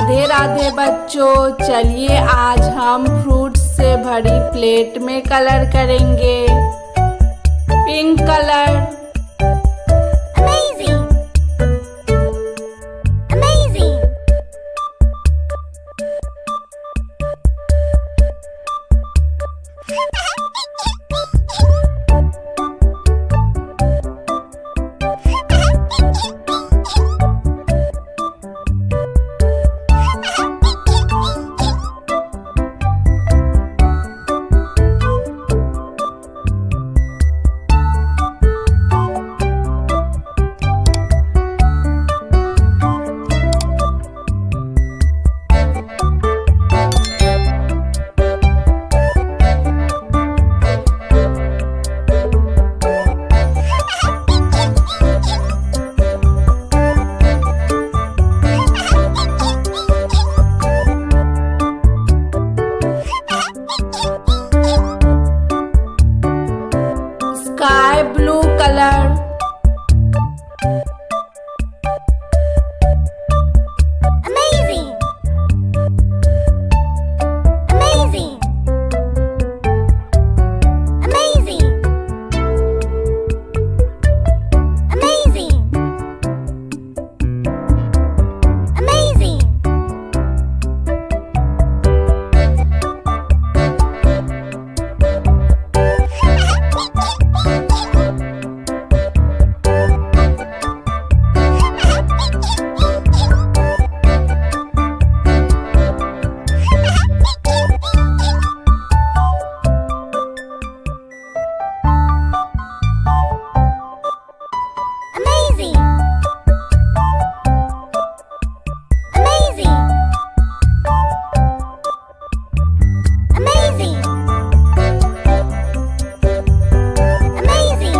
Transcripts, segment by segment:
राधे राधे बच्चों, चलिए आज हम फ्रूट्स से भरी प्लेट में कलर करेंगे। Pink colour. Amazing! Amazing! Sky blue color. Amazing! Amazing! Amazing! Amazing! Amazing! Amazing! Amazing! Amazing! Amazing!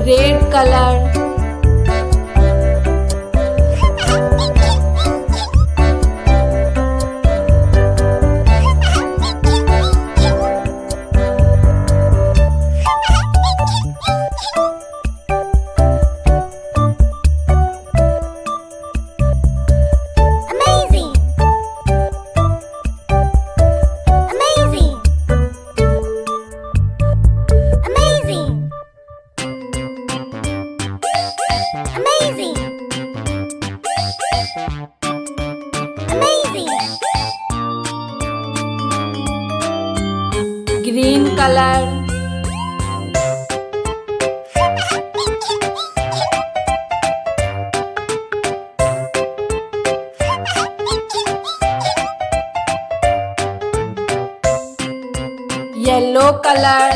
Red color. Amazing! Amazing! Amazing! Amazing! Amazing! Green color. Yellow color.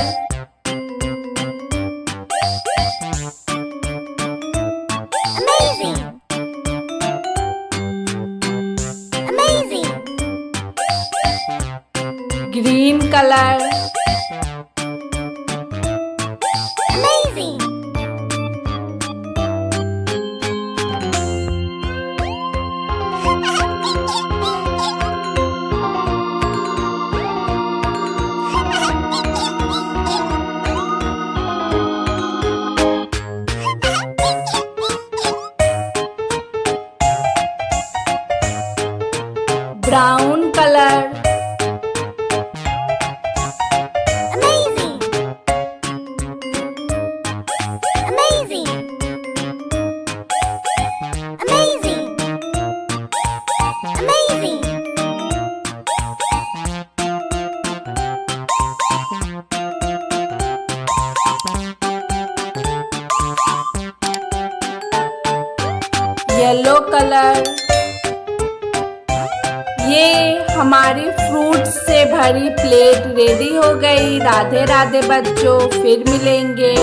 Amazing! Amazing! Green color. Amazing! Brown color. Colour. ये हमारी fruits से भरी plate ready हो गई। राधे राधे बच्चों, फिर मिलेंगे।